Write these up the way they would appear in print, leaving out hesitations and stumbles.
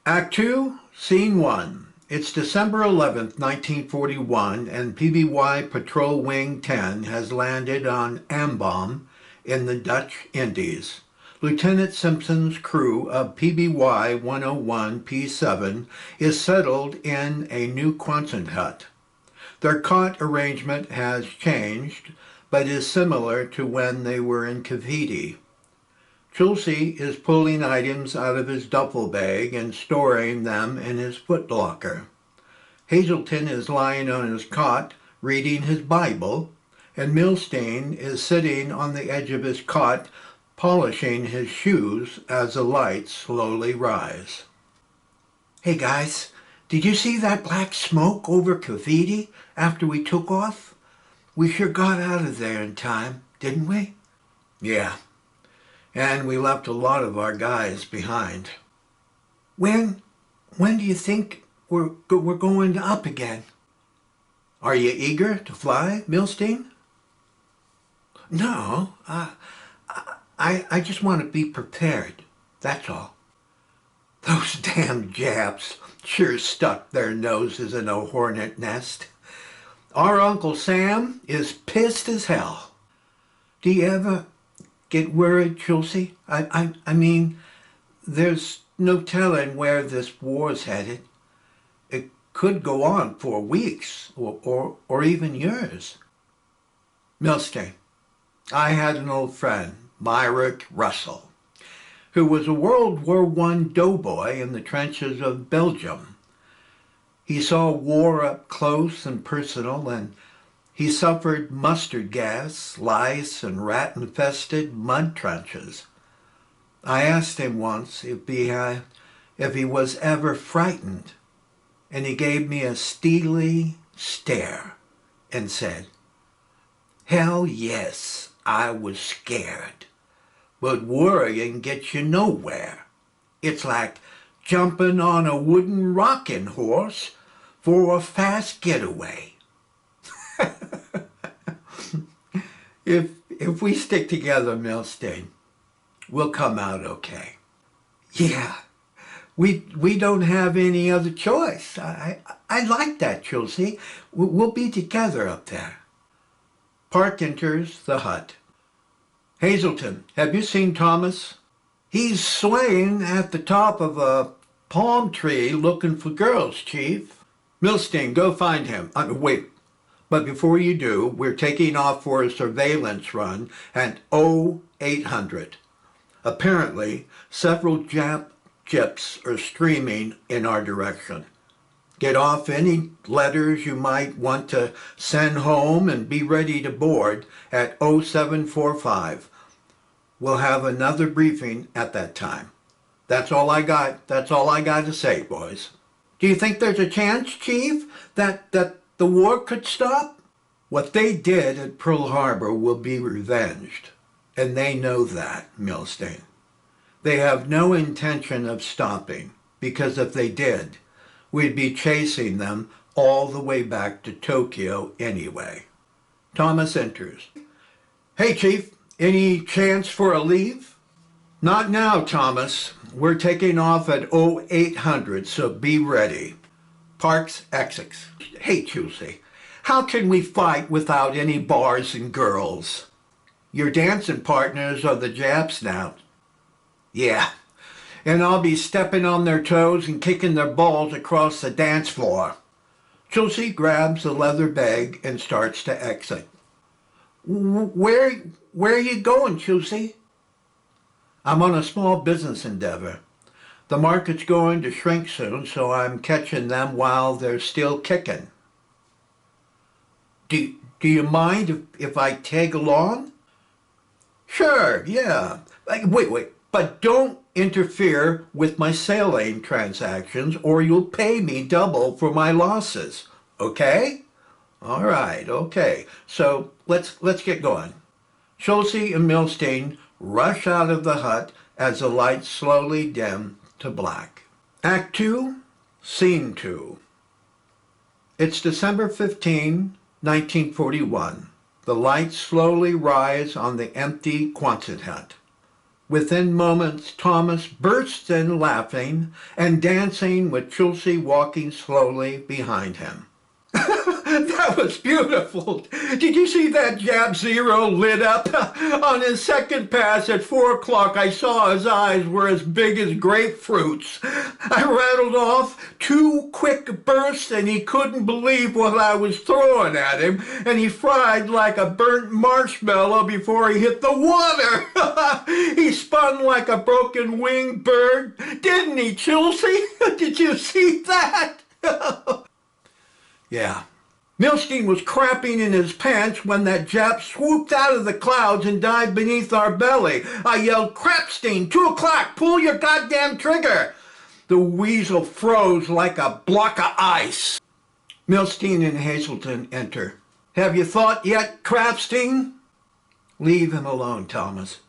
Act 2, Scene 1. It's December 11th, 1941, and PBY Patrol Wing 10 has landed on Ambom in the Dutch Indies. Lieutenant Simpson's crew of PBY 101 P7 is settled in a new Quonset hut. Their cot arrangement has changed, but is similar to when they were in Cavite. Chelsea is pulling items out of his duffel bag and storing them in his footlocker. Hazelton is lying on his cot, reading his Bible, and Milstein is sitting on the edge of his cot, polishing his shoes as the lights slowly rise. Hey guys, did you see that black smoke over Cavite after we took off? We sure got out of there in time, didn't we? Yeah, and we left a lot of our guys behind. When do you think we're going up again? Are you eager to fly, Milstein? No, I just want to be prepared, that's all. Those damn Japs sure stuck their noses in a hornet nest. Our Uncle Sam is pissed as hell. Do you ever get worried, Chelsea? I mean, there's no telling where this war's headed. It could go on for weeks or even years. Milstein, I had an old friend, Myrick Russell, who was a World War I doughboy in the trenches of Belgium. He saw war up close and personal, and he suffered mustard gas, lice, and rat-infested mud trenches. I asked him once if he was ever frightened, and he gave me a steely stare and said, "Hell yes, I was scared. But worrying gets you nowhere. It's like jumping on a wooden rocking horse for a fast getaway." If we stick together, Milstein, we'll come out okay. Yeah, we don't have any other choice. I like that, Chelsea. We'll be together up there. Park enters the hut. Hazelton, have you seen Thomas? He's swaying at the top of a palm tree looking for girls, Chief. Milstein, go find him. Wait, but before you do, we're taking off for a surveillance run at 0800. Apparently, several Jap ships are streaming in our direction. Get off any letters you might want to send home and be ready to board at 0745. We'll have another briefing at that time. That's all I got to say, boys. Do you think there's a chance, Chief, that the war could stop? What they did at Pearl Harbor will be revenged, and they know that, Milstein. They have no intention of stopping, because if they did, we'd be chasing them all the way back to Tokyo anyway. Thomas enters. Hey, Chief, any chance for a leave? Not now, Thomas. We're taking off at 0800, so be ready. Parks exits. Hey, Chelsea, how can we fight without any bars and girls? Your dancing partners are the Japs now. Yeah, and I'll be stepping on their toes and kicking their balls across the dance floor. Chelsea grabs a leather bag and starts to exit. Where are you going, Chelsea? I'm on a small business endeavor. The market's going to shrink soon, so I'm catching them while they're still kicking. Do you mind if I tag along? Sure, yeah. Wait, but don't interfere with my sailing transactions or you'll pay me double for my losses, okay? All right, okay. So let's get going. Chelsea and Milstein rush out of the hut as the lights slowly dim to black. Act 2, Scene 2. It's December 15, 1941. The lights slowly rise on the empty Quonset hut. Within moments, Thomas bursts in laughing and dancing with Chelsea walking slowly behind him. That was beautiful. Did you see that Jap Zero lit up? On his second pass at 4 o'clock, I saw his eyes were as big as grapefruits. I rattled off 2 quick bursts and he couldn't believe what I was throwing at him, and he fried like a burnt marshmallow before he hit the water. He spun like a broken winged bird, didn't he, Chelsea? Did you see that? Yeah. Milstein was crapping in his pants when that Jap swooped out of the clouds and dived beneath our belly. I yelled, "Crapstein, 2 o'clock, pull your goddamn trigger!" The weasel froze like a block of ice. Milstein and Hazelton enter. "Have you thought yet, Crapstein?" "Leave him alone, Thomas."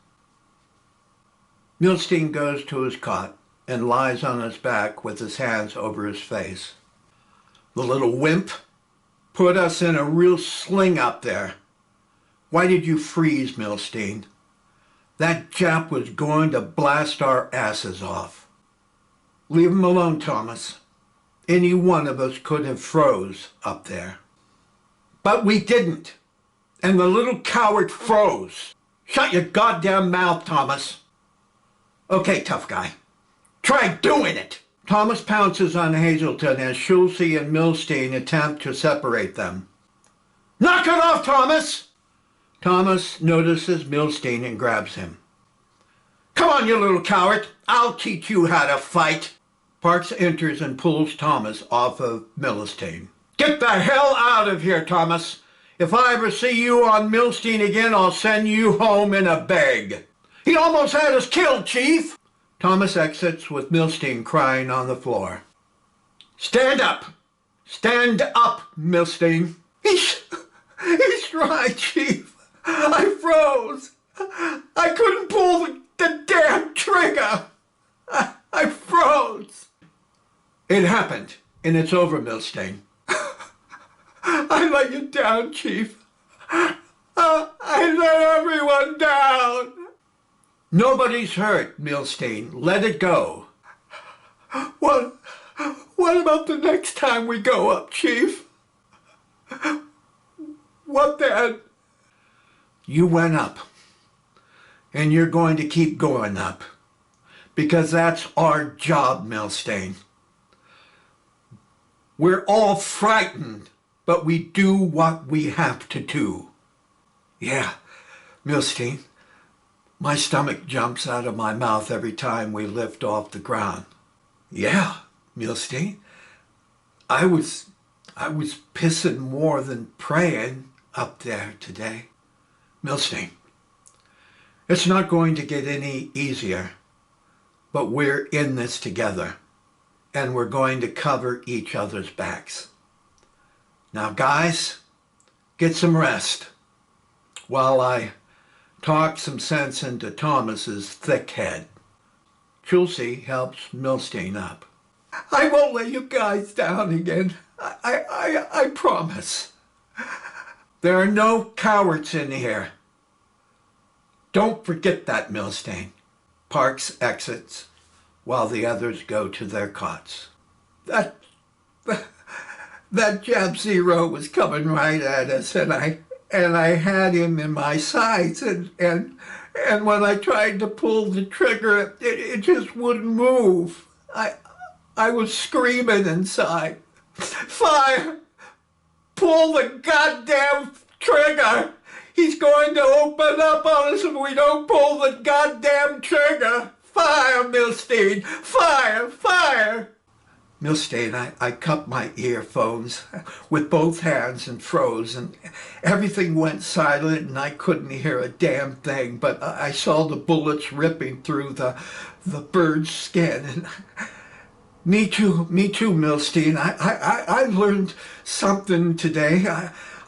Milstein goes to his cot and lies on his back with his hands over his face. "The little wimp put us in a real sling up there. Why did you freeze, Milstein? That Jap was going to blast our asses off." "Leave him alone, Thomas. Any one of us could have froze up there." "But we didn't. And the little coward froze. Shut your goddamn mouth, Thomas." "Okay, tough guy. Try doing it." Thomas pounces on Hazelton as Chelsea and Milstein attempt to separate them. "Knock it off, Thomas!" Thomas notices Milstein and grabs him. "Come on, you little coward. I'll teach you how to fight." Parks enters and pulls Thomas off of Milstein. "Get the hell out of here, Thomas. If I ever see you on Milstein again, I'll send you home in a bag." "He almost had us killed, Chief." Thomas exits with Milstein crying on the floor. "Stand up! Stand up, Milstein." He's right, Chief. I froze. I couldn't pull the damn trigger. I froze." "It happened, and it's over, Milstein." "I let you down, Chief. I let everyone down." "Nobody's hurt, Milstein. Let it go." What about the next time we go up, Chief? What then?" "You went up, and you're going to keep going up, because that's our job, Milstein. We're all frightened, but we do what we have to do." "Yeah, Milstein. My stomach jumps out of my mouth every time we lift off the ground." "Yeah, Milstein. I was pissing more than praying up there today." "Milstein, it's not going to get any easier, but we're in this together, and we're going to cover each other's backs. Now, guys, get some rest while I talk some sense into Thomas's thick head." Chelsea helps Milstein up. "I won't let you guys down again. I promise. There are no cowards in here. Don't forget that, Milstein." Parks exits while the others go to their cots. That Jap Zero was coming right at us, and I had him in my sights, and when I tried to pull the trigger, it just wouldn't move. I was screaming inside, "Fire! Pull the goddamn trigger! He's going to open up on us if we don't pull the goddamn trigger! Fire, Milstein! Fire! Fire!" Milstein, I cupped my earphones with both hands and froze, and everything went silent, and I couldn't hear a damn thing, but I saw the bullets ripping through the bird's skin. And me too, Milstein. I learned something today.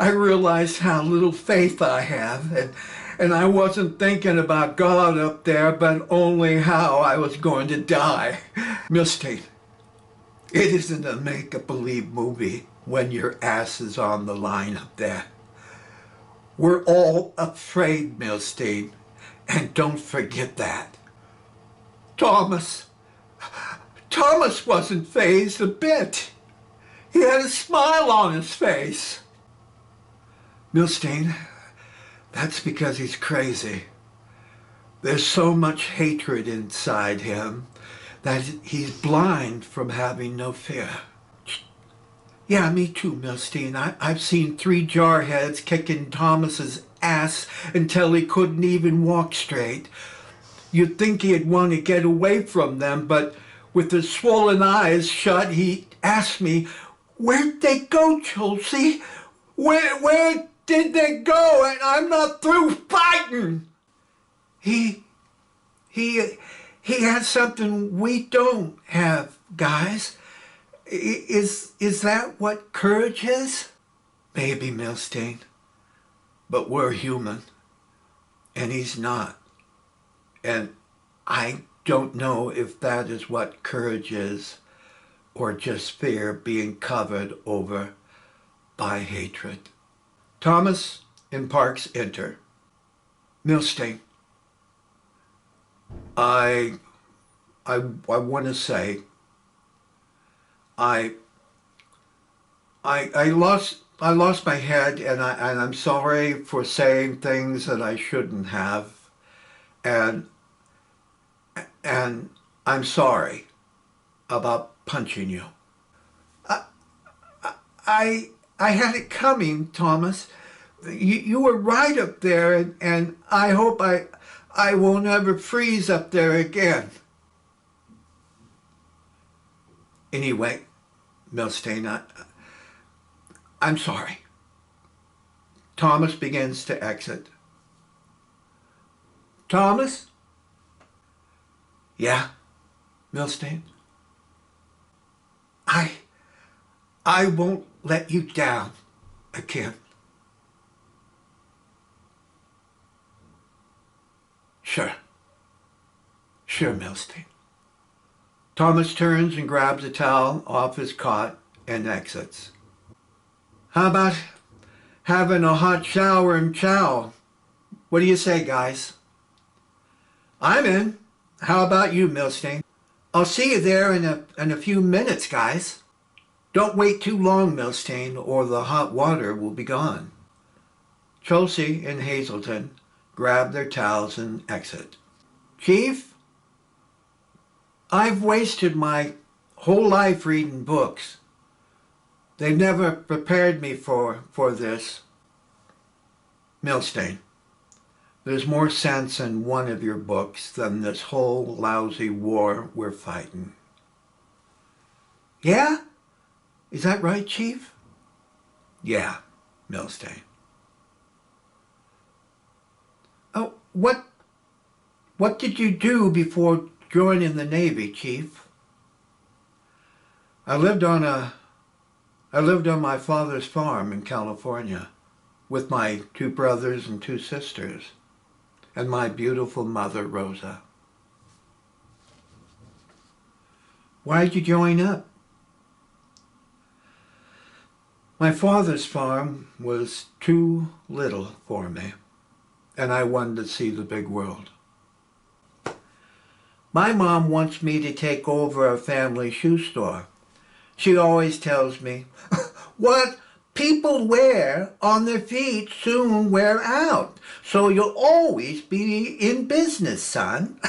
I realized how little faith I have, and I wasn't thinking about God up there, but only how I was going to die. Milstein, it isn't a make-believe movie when your ass is on the line up there. We're all afraid, Milstein, and don't forget that. Thomas. Thomas wasn't fazed a bit. He had a smile on his face. Milstein, that's because he's crazy. There's so much hatred inside him that he's blind from having no fear. Yeah, me too, Milstein. I've seen 3 jarheads kicking Thomas's ass until he couldn't even walk straight. You'd think he'd want to get away from them, but with his swollen eyes shut, he asked me, "Where'd they go, Chelsea? Where did they go? And I'm not through fighting." He has something we don't have, guys. Is that what courage is? Maybe, Milstein. But we're human. And he's not. And I don't know if that is what courage is, or just fear being covered over by hatred. Thomas and Parks enter. Milstein, I want to say, I lost my head, and I'm sorry for saying things that I shouldn't have, and I'm sorry about punching you. I had it coming, Thomas. You were right up there, and I hope I won't ever freeze up there again. Anyway, Milstein, I'm sorry. Thomas begins to exit. Thomas? Yeah, Milstein? I won't let you down again. Sure, Milstein. Thomas turns and grabs a towel off his cot and exits. How about having a hot shower and chow? What do you say, guys? I'm in. How about you, Milstein? I'll see you there in a few minutes, guys. Don't wait too long, Milstein, or the hot water will be gone. Chelsea and Hazelton grab their towels and exit. Chief, I've wasted my whole life reading books. They never prepared me for this. Milstein, there's more sense in one of your books than this whole lousy war we're fighting. Yeah? Is that right, Chief? Yeah, Milstein. Oh, what did you do before joining the Navy, Chief? I lived on my father's farm in California with my 2 brothers and 2 sisters and my beautiful mother, Rosa. Why'd you join up? My father's farm was too little for me, and I wanted to see the big world. My mom wants me to take over a family shoe store. She always tells me, what people wear on their feet soon wear out, so you'll always be in business, son.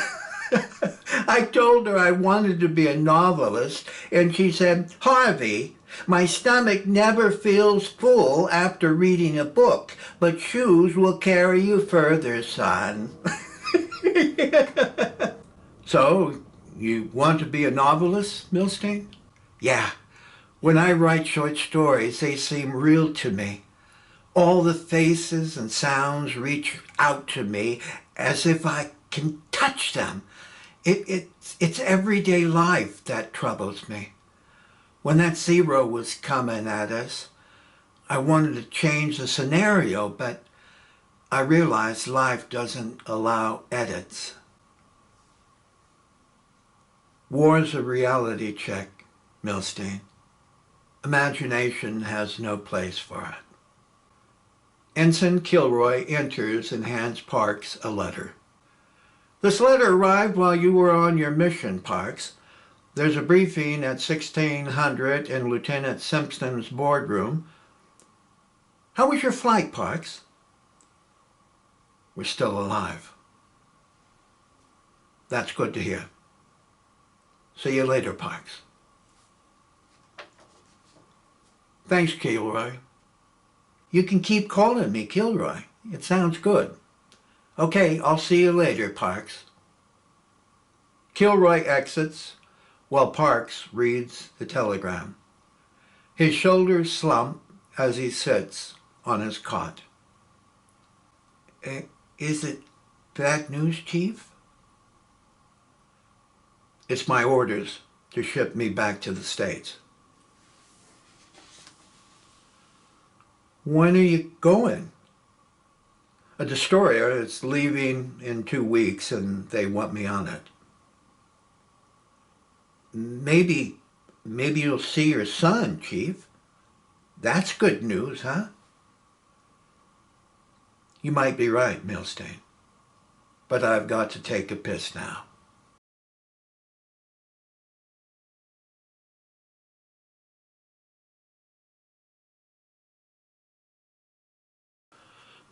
I told her I wanted to be a novelist, and she said, Harvey, my stomach never feels full after reading a book, but shoes will carry you further, son. So, you want to be a novelist, Milstein? Yeah. When I write short stories, they seem real to me. All the faces and sounds reach out to me as if I can touch them. It's everyday life that troubles me. When that Zero was coming at us, I wanted to change the scenario, but I realized life doesn't allow edits. War's a reality check, Milstein. Imagination has no place for it. Ensign Kilroy enters and hands Parks a letter. This letter arrived while you were on your mission, Parks. There's a briefing at 1600 in Lieutenant Simpson's boardroom. How was your flight, Parks? We're still alive. That's good to hear. See you later, Parks. Thanks, Kilroy. You can keep calling me Kilroy. It sounds good. Okay, I'll see you later, Parks. Kilroy exits while Parks reads the telegram. His shoulders slump as he sits on his cot. Is it bad news, Chief? It's my orders to ship me back to the States. When are you going? A destroyer is leaving in 2 weeks and they want me on it. Maybe you'll see your son, Chief. That's good news, huh? You might be right, Milstein. But I've got to take a piss now.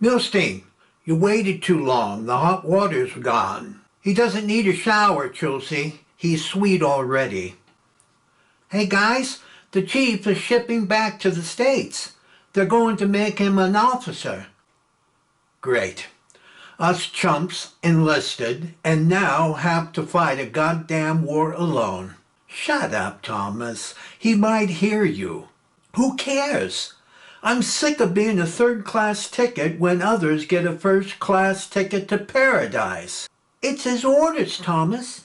Milstein, you waited too long. The hot water's gone. He doesn't need a shower, Chelsea. He's sweet already. Hey guys, the chief is shipping back to the States. They're going to make him an officer. Great. Us chumps enlisted and now have to fight a goddamn war alone. Shut up, Thomas. He might hear you. Who cares? I'm sick of being a third-class ticket when others get a first-class ticket to paradise. It's his orders, Thomas.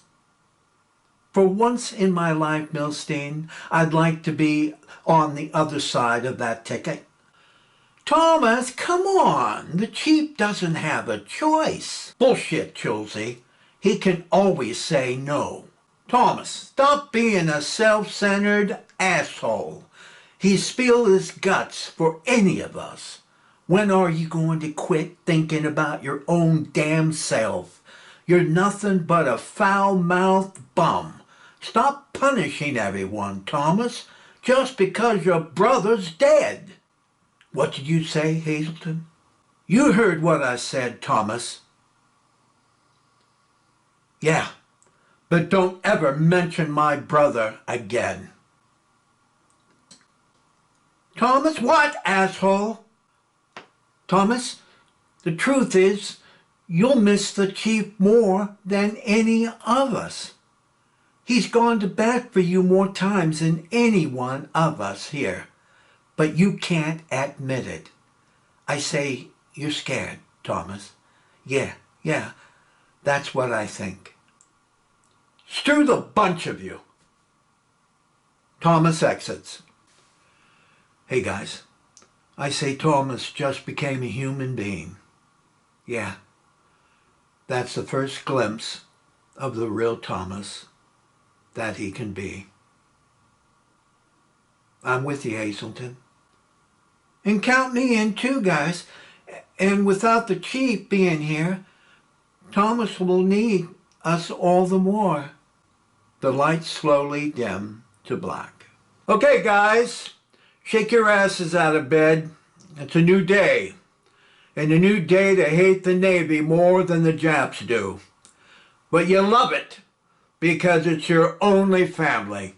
For once in my life, Milstein, I'd like to be on the other side of that ticket. Thomas, come on. The chief doesn't have a choice. Bullshit, Chelsea. He can always say no. Thomas, stop being a self-centered asshole. He spilled his guts for any of us. When are you going to quit thinking about your own damn self? You're nothing but a foul-mouthed bum. Stop punishing everyone, Thomas, just because your brother's dead. What did you say, Hazelton? You heard what I said, Thomas. Yeah, but don't ever mention my brother again. Thomas, what, asshole? Thomas, the truth is, you'll miss the chief more than any of us. He's gone to bat for you more times than any one of us here, but you can't admit it. I say you're scared, Thomas. Yeah, that's what I think. Screw the bunch of you. Thomas exits. Hey guys, I say Thomas just became a human being. Yeah, that's the first glimpse of the real Thomas that he can be. I'm with you, Hazelton. And count me in too, guys. And without the chief being here, Thomas will need us all the more. The lights slowly dim to black. Okay, guys. Shake your asses out of bed. It's a new day. And a new day to hate the Navy more than the Japs do. But you love it because it's your only family.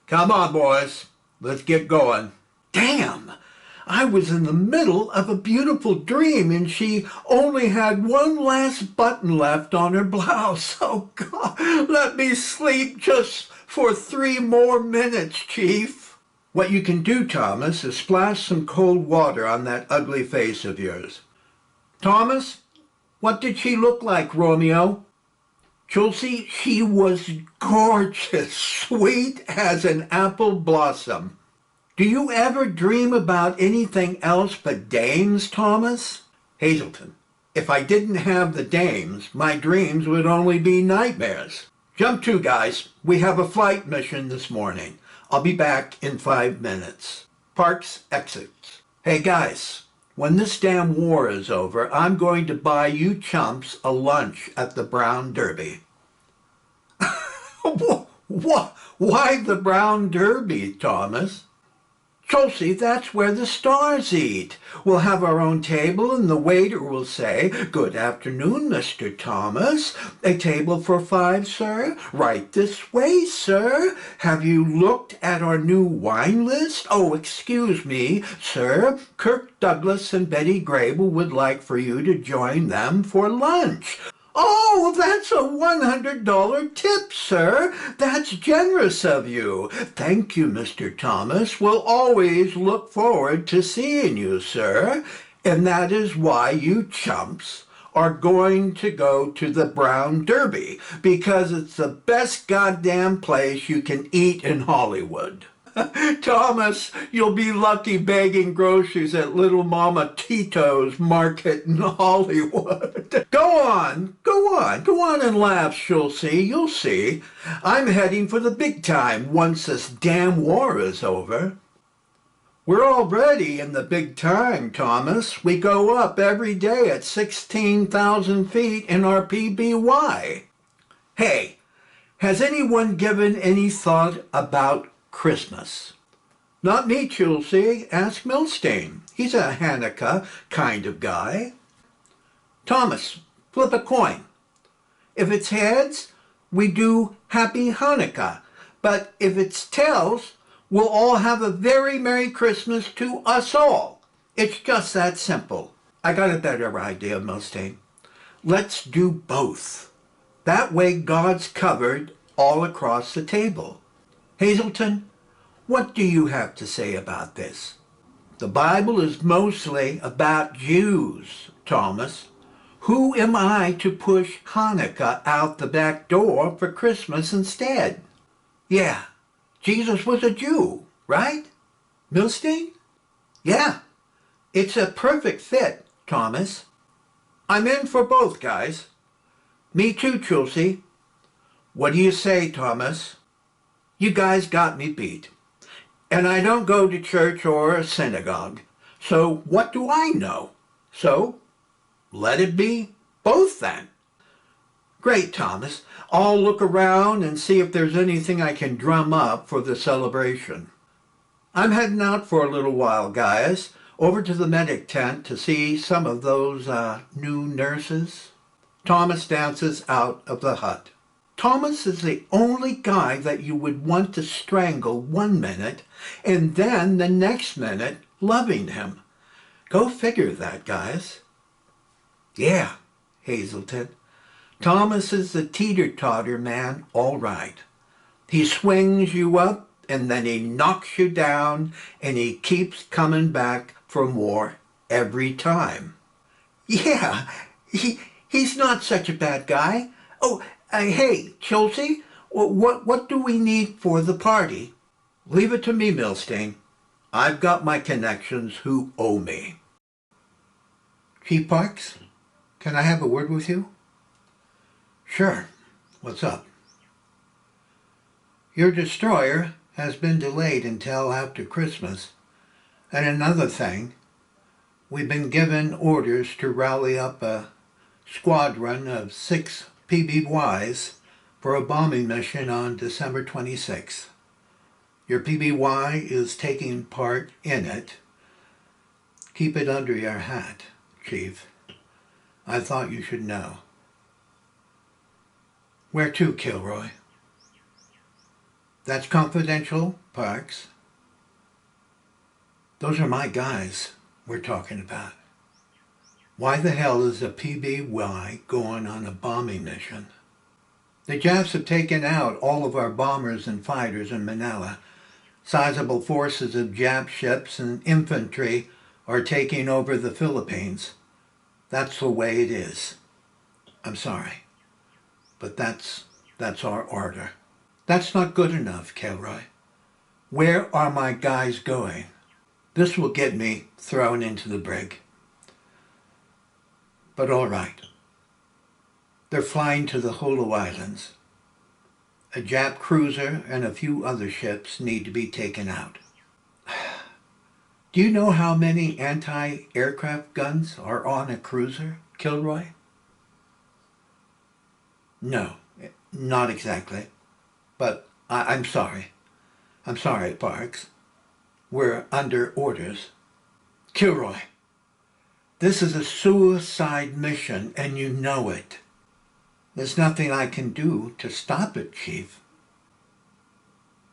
Come on, boys. Let's get going. Damn! I was in the middle of a beautiful dream and she only had one last button left on her blouse. Oh, God, let me sleep just for 3 more minutes, Chief. What you can do, Thomas, is splash some cold water on that ugly face of yours. Thomas, what did she look like, Romeo? Chelsea, she was gorgeous, sweet as an apple blossom. Do you ever dream about anything else but dames, Thomas? Hazelton, if I didn't have the dames, my dreams would only be nightmares. Jump to, guys. We have a flight mission this morning. I'll be back in 5 minutes. Parks exits. Hey, guys, When this damn war is over, I'm going to buy you chumps a lunch at the Brown Derby. Why the Brown Derby, Thomas? Chelsea, that's where the stars eat. We'll have our own table and the waiter will say, "Good afternoon, Mr. Thomas. A table for 5, sir? Right this way, sir. Have you looked at our new wine list? Oh, excuse me, sir. Kirk Douglas and Betty Grable would like for you to join them for lunch." "Oh, that's a $100 tip, sir. That's generous of you. Thank you, Mr. Thomas. We'll always look forward to seeing you, sir. And that is why you chumps are going to go to the Brown Derby, because it's the best goddamn place you can eat in Hollywood." "Thomas, you'll be lucky begging groceries at Little Mama Tito's market in Hollywood." Go on and laugh, Schulze. You'll see. I'm heading for the big time once this damn war is over. We're already in the big time, Thomas. We go up every day at 16,000 feet in our PBY. Hey, has anyone given any thought about Christmas? Not me, Chelsea. Ask Milstein. He's a Hanukkah kind of guy. Thomas, flip a coin. If it's heads, we do Happy Hanukkah. But if it's tails, we'll all have a very Merry Christmas to us all. It's just that simple. I got a better idea, Milstein. Let's do both. That way God's covered all across the table. Hazelton, what do you have to say about this? The Bible is mostly about Jews, Thomas. Who am I to push Hanukkah out the back door for Christmas instead? Yeah, Jesus was a Jew, right? Milstein? Yeah, it's a perfect fit, Thomas. I'm in for both, guys. Me too, Chelsea. What do you say, Thomas? You guys got me beat. And I don't go to church or a synagogue. So what do I know? So let it be both then. Great, Thomas. I'll look around and see if there's anything I can drum up for the celebration. I'm heading out for a little while, guys, over to the medic tent to see some of those new nurses. Thomas dances out of the hut. Thomas is the only guy that you would want to strangle one minute and then the next minute loving him. Go figure that, guys. Yeah, Hazelton. Thomas is the teeter-totter man, all right. He swings you up and then he knocks you down and he keeps coming back for more every time. Yeah, he's not such a bad guy. Oh, hey, Chelsea, what do we need for the party? Leave it to me, Milstein. I've got my connections who owe me. Chief Parks, can I have a word with you? Sure. What's up? Your destroyer has been delayed until after Christmas. And another thing, we've been given orders to rally up a squadron of 6 PBYs for a bombing mission on December 26th. Your PBY is taking part in it. Keep it under your hat, Chief. I thought you should know. Where to, Kilroy? That's confidential, Parks. Those are my guys we're talking about. Why the hell is a PBY going on a bombing mission? The Japs have taken out all of our bombers and fighters in Manila. Sizable forces of Jap ships and infantry are taking over the Philippines. That's the way it is. I'm sorry, but that's our order. That's not good enough, Kilroy. Where are my guys going? This will get me thrown into the brig. But all right. They're flying to the Holo Islands. A Jap cruiser and a few other ships need to be taken out. Do you know how many anti-aircraft guns are on a cruiser, Kilroy? No, not exactly. But I'm sorry. I'm sorry, Parks. We're under orders. Kilroy, this is a suicide mission and you know it. There's nothing I can do to stop it, Chief.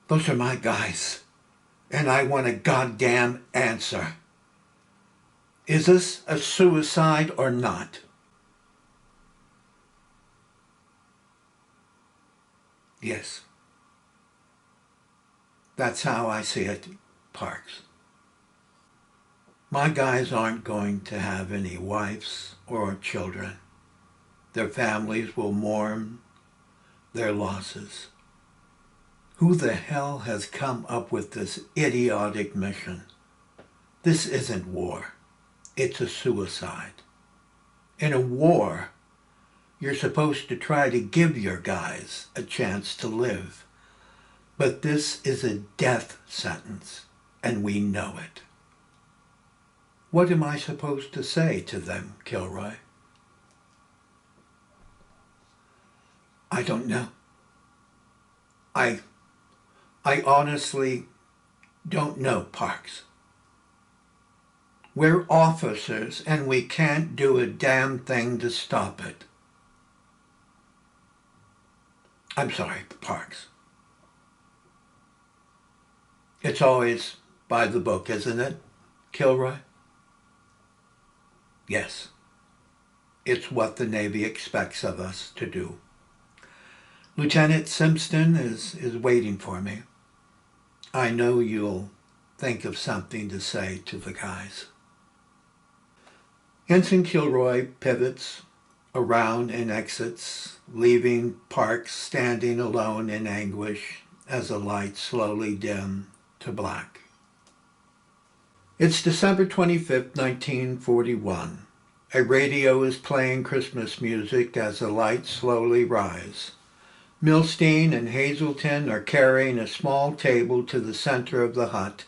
Those are my guys, and I want a goddamn answer. Is this a suicide or not? Yes. That's how I see it, Parks. My guys aren't going to have any wives or children. Their families will mourn their losses. Who the hell has come up with this idiotic mission? This isn't war. It's a suicide. In a war, you're supposed to try to give your guys a chance to live. But this is a death sentence, and we know it. What am I supposed to say to them, Kilroy? I don't know. I honestly don't know, Parks. We're officers and we can't do a damn thing to stop it. I'm sorry, Parks. It's always by the book, isn't it, Kilroy? Yes. It's what the Navy expects of us to do. Lieutenant Simpson is waiting for me. I know you'll think of something to say to the guys. Ensign Kilroy pivots around and exits, leaving Parks standing alone in anguish as the lights slowly dim to black. It's December 25th, 1941. A radio is playing Christmas music as the lights slowly rise. Milstein and Hazelton are carrying a small table to the center of the hut.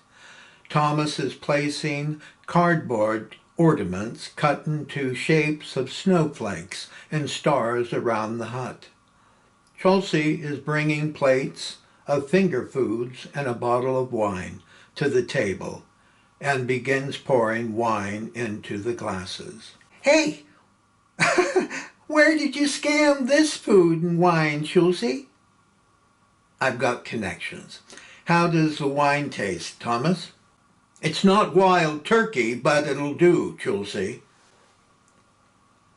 Thomas is placing cardboard ornaments cut into shapes of snowflakes and stars around the hut. Chelsea is bringing plates of finger foods and a bottle of wine to the table and begins pouring wine into the glasses. Hey! Where did you scam this food and wine, Chelsea? I've got connections. How does the wine taste, Thomas? It's not wild turkey, but it'll do, Chelsea.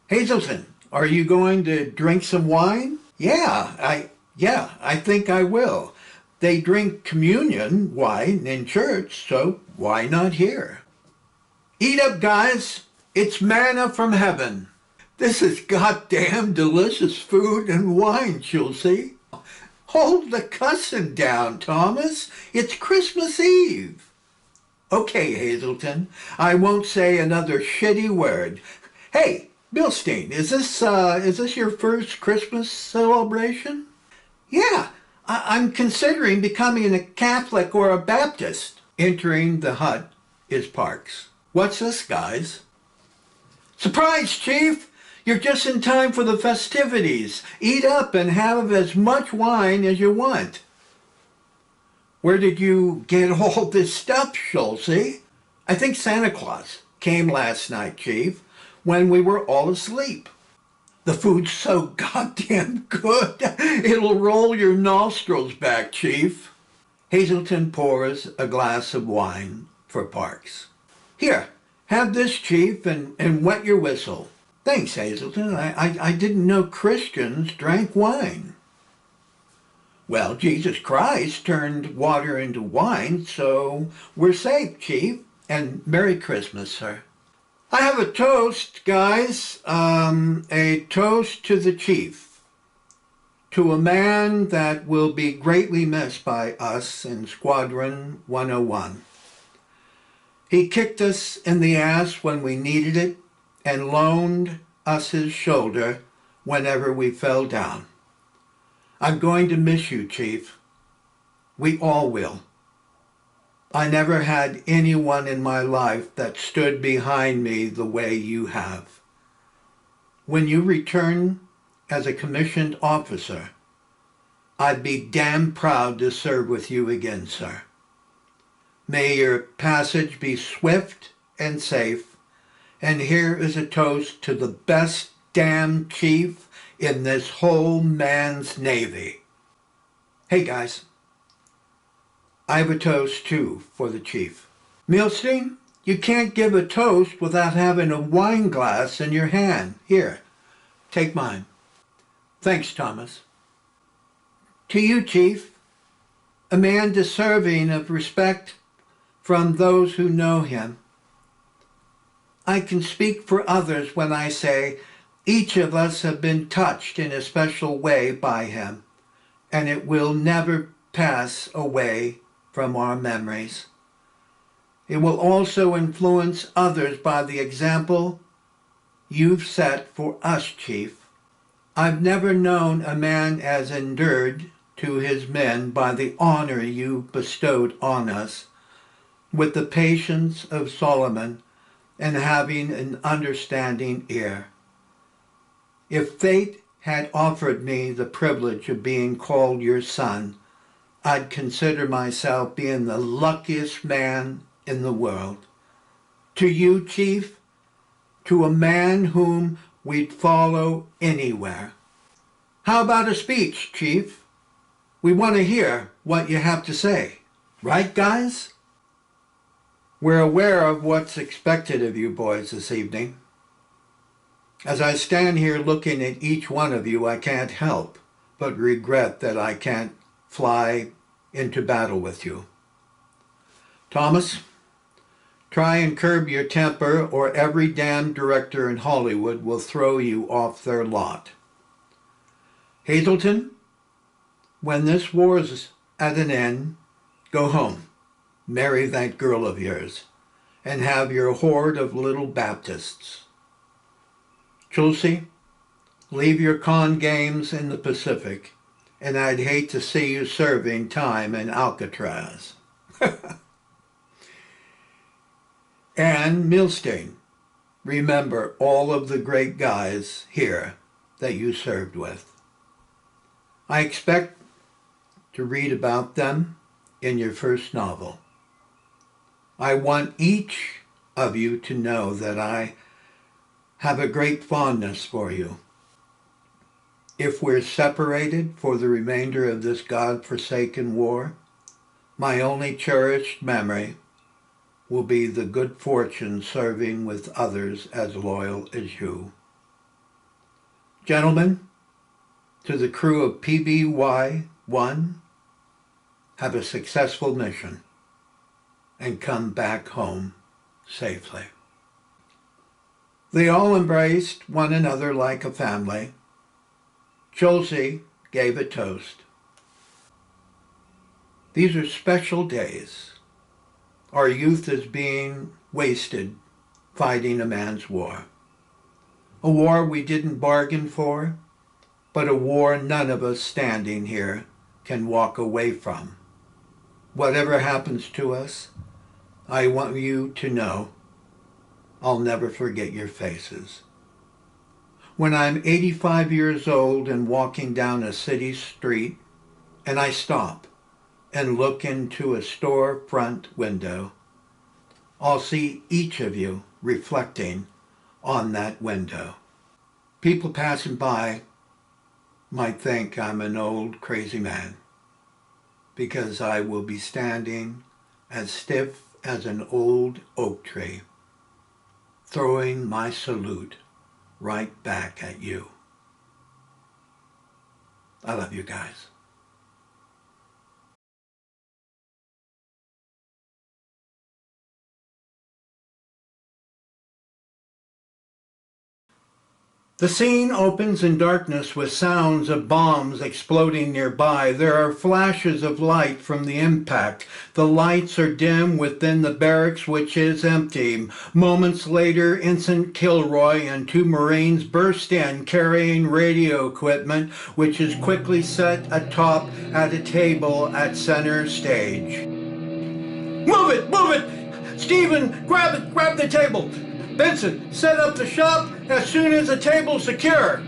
Hazelton, are you going to drink some wine? Yeah, I think I will. They drink communion wine in church, so why not here? Eat up, guys. It's manna from heaven. This is goddamn delicious food and wine, Chelsea. Hold the cussing down, Thomas. It's Christmas Eve. Okay, Hazelton, I won't say another shitty word. Hey, Milstein, is this your first Christmas celebration? Yeah, I'm considering becoming a Catholic or a Baptist. Entering the hut is Parks. What's this, guys? Surprise, Chief! You're just in time for the festivities. Eat up and have as much wine as you want. Where did you get all this stuff, Chelsea? I think Santa Claus came last night, Chief, when we were all asleep. The food's so goddamn good, it'll roll your nostrils back, Chief. Hazelton pours a glass of wine for Parks. Here, have this, Chief, and wet your whistle. Thanks, Hazelton. I didn't know Christians drank wine. Well, Jesus Christ turned water into wine, so we're safe, Chief. And Merry Christmas, sir. I have a toast, guys. A toast to the Chief. To a man that will be greatly missed by us in Squadron 101. He kicked us in the ass when we needed it and loaned us his shoulder whenever we fell down. I'm going to miss you, Chief. We all will. I never had anyone in my life that stood behind me the way you have. When you return as a commissioned officer, I'd be damn proud to serve with you again, sir. May your passage be swift and safe, and here is a toast to the best damn chief in this whole man's navy. Hey guys, I have a toast too for the chief. Milstein, you can't give a toast without having a wine glass in your hand. Here, take mine. Thanks, Thomas. To you, Chief, a man deserving of respect from those who know him. I can speak for others when I say each of us have been touched in a special way by him, and it will never pass away from our memories. It will also influence others by the example you've set for us, Chief. I've never known a man as endeared to his men by the honor you bestowed on us, with the patience of Solomon and having an understanding ear. If fate had offered me the privilege of being called your son, I'd consider myself being the luckiest man in the world. To you, Chief, to a man whom we'd follow anywhere. How about a speech, Chief? We want to hear what you have to say. Right, guys? We're aware of what's expected of you boys this evening. As I stand here looking at each one of you, I can't help but regret that I can't fly into battle with you. Thomas, try and curb your temper, or every damn director in Hollywood will throw you off their lot. Hazelton, when this war's at an end, go home, marry that girl of yours, and have your horde of little Baptists. Chelsea, leave your con games in the Pacific, and I'd hate to see you serving time in Alcatraz. And Milstein, remember all of the great guys here that you served with. I expect to read about them in your first novel. I want each of you to know that I have a great fondness for you. If we're separated for the remainder of this God-forsaken war, my only cherished memory will be the good fortune serving with others as loyal as you. Gentlemen, to the crew of PBY-1, have a successful mission and come back home safely. They all embraced one another like a family. Chelsea gave a toast. These are special days. Our youth is being wasted fighting a man's war. A war we didn't bargain for, but a war none of us standing here can walk away from. Whatever happens to us, I want you to know I'll never forget your faces. When I'm 85 years old and walking down a city street, and I stop and look into a storefront window, I'll see each of you reflecting on that window. People passing by might think I'm an old crazy man, because I will be standing as stiff as an old oak tree, throwing my salute right back at you. I love you guys. The scene opens in darkness with sounds of bombs exploding nearby. There are flashes of light from the impact. The lights are dim within the barracks, which is empty. Moments later, Ensign Kilroy and two Marines burst in carrying radio equipment, which is quickly set atop at a table at center stage. Move Stephen, grab the table. Benson, set up the shop as soon as the table's secure.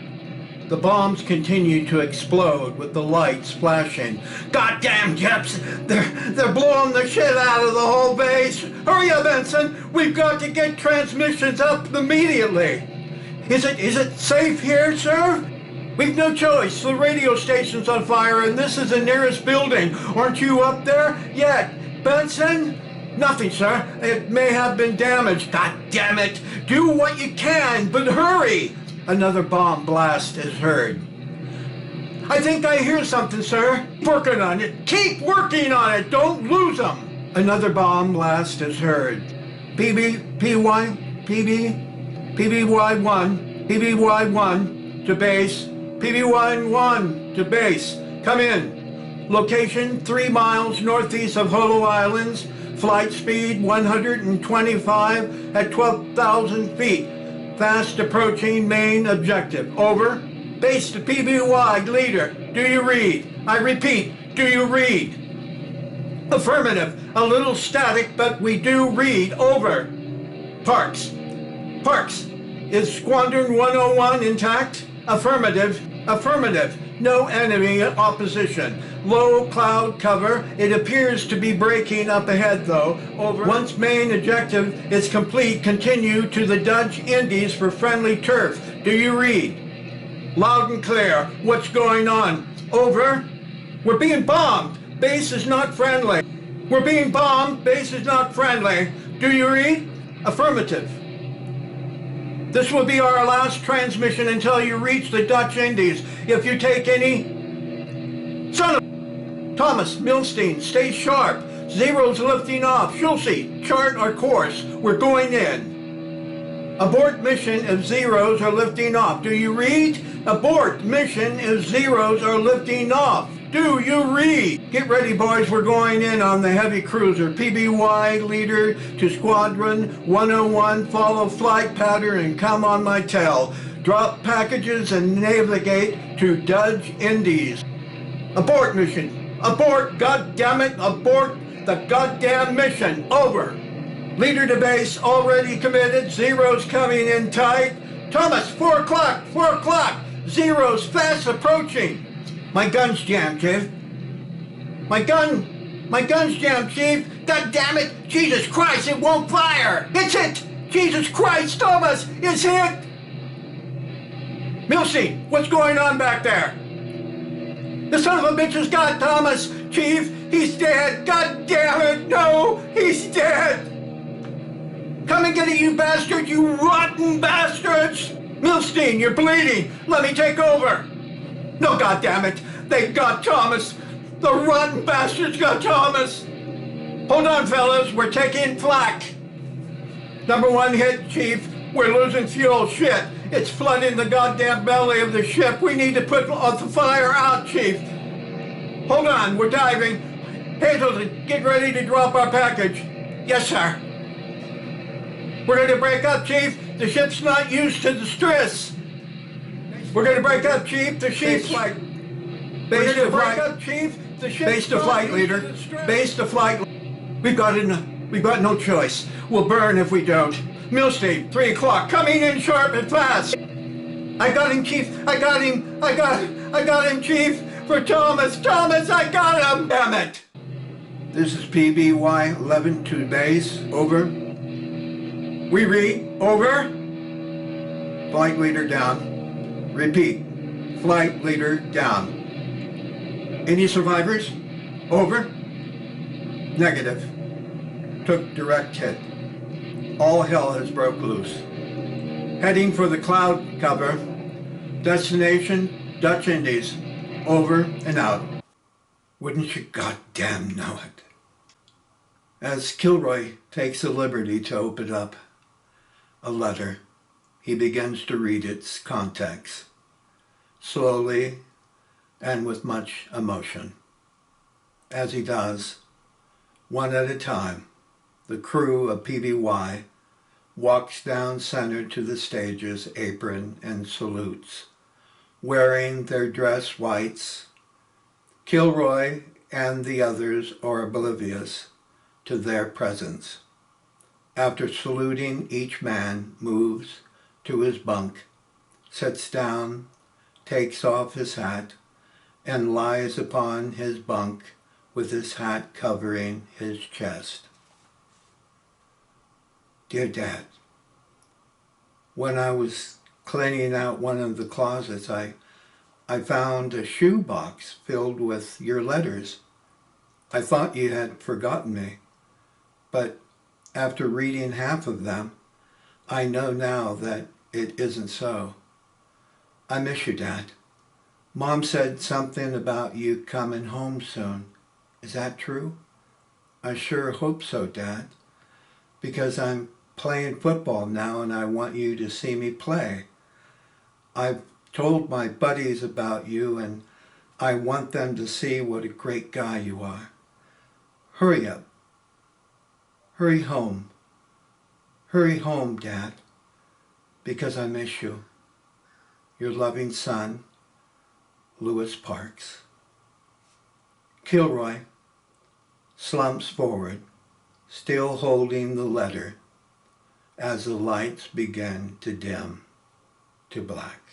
The bombs continue to explode with the lights flashing. Goddamn Jeps! They're blowing the shit out of the whole base! Hurry up, Benson! We've got to get transmissions up immediately! Is it safe here, sir? We've no choice. The radio station's on fire and this is the nearest building. Aren't you up there yet? Benson? Nothing, sir. It may have been damaged. God damn it! Do what you can, but hurry! Another bomb blast is heard. I think I hear something, sir. Working on it. Keep working on it. Don't lose them. Another bomb blast is heard. PBY1 to base. PBY1 to base. Come in. Location 3 miles northeast of Holo Islands. Flight speed 125 at 12,000 feet. Fast approaching main objective. Over. Base to PBY leader. Do you read? I repeat, do you read? Affirmative. A little static, but we do read. Over. Parks. Is Squadron 101 intact? Affirmative. No enemy opposition. Low cloud cover. It appears to be breaking up ahead though. Over. Once main objective is complete, continue to the Dutch Indies for friendly turf. Do you read? Loud and clear. What's going on? Over. We're being bombed. Base is not friendly. We're being bombed. Base is not friendly. Do you read? Affirmative. This will be our last transmission until you reach the Dutch Indies. If you take any... Son of... Thomas, Milstein, stay sharp. Zero's lifting off. Schulze, chart our course. We're going in. Abort mission if Zeros are lifting off. Do you read? Abort mission if Zeros are lifting off. Do you read? Get ready, boys. We're going in on the heavy cruiser. PBY leader to Squadron 101. Follow flight pattern and come on my tail. Drop packages and navigate to Dutch Indies. Abort mission. Abort, goddammit. Abort the goddamn mission. Over. Leader to base already committed. Zeros coming in tight. Thomas, 4 o'clock. Zeros fast approaching. My gun's jammed, Chief. My gun's jammed, Chief. God damn it! Jesus Christ, it won't fire! It's hit! Jesus Christ, Thomas, it's hit! Milstein, what's going on back there? The son of a bitch has got Thomas, Chief. He's dead. God damn it, no! He's dead! Come and get it, you bastards, you rotten bastards! Milstein, you're bleeding. Let me take over. No, goddammit, they got Thomas. The rotten bastards got Thomas. Hold on, fellas, we're taking flak. Number 1 hit, Chief. We're losing fuel. Shit, it's flooding the goddamn belly of the ship. We need to put the fire out, Chief. Hold on, we're diving. Hazelton, get ready to drop our package. Yes, sir. We're going to break up, Chief. The ship's not used to the stress. We're going to break up, Chief. The ship's flight. Base to flight. Up, Chief. The ship's base to flight, leader. Base to flight. We've got no choice. We'll burn if we don't. Milstein, 3 o'clock. Coming in sharp and fast. I got him, Chief. I got him, Chief. For Thomas. Thomas, I got him. Damn it. This is PBY 11 to base. Over. We read. Over. Flight leader down. Repeat. Flight leader down. Any survivors? Over. Negative. Took direct hit. All hell has broke loose. Heading for the cloud cover. Destination, Dutch Indies. Over and out. Wouldn't you goddamn know it? As Kilroy takes the liberty to open up a letter, he begins to read its context, slowly and with much emotion. As he does, one at a time, the crew of PBY walks down center to the stage's apron and salutes, wearing their dress whites. Kilroy and the others are oblivious to their presence. After saluting, each man moves to his bunk, sits down, takes off his hat, and lies upon his bunk with his hat covering his chest. Dear Dad, when I was cleaning out one of the closets, I found a shoe box filled with your letters. I thought you had forgotten me, but after reading half of them, I know now that it isn't so. I miss you, Dad. Mom said something about you coming home soon. Is that true? I sure hope so, Dad, because I'm playing football now and I want you to see me play. I've told my buddies about you and I want them to see what a great guy you are. Hurry up. Hurry home. Hurry home, Dad, because I miss you. Your loving son, Lewis Parks. Kilroy slumps forward, still holding the letter as the lights begin to dim to black.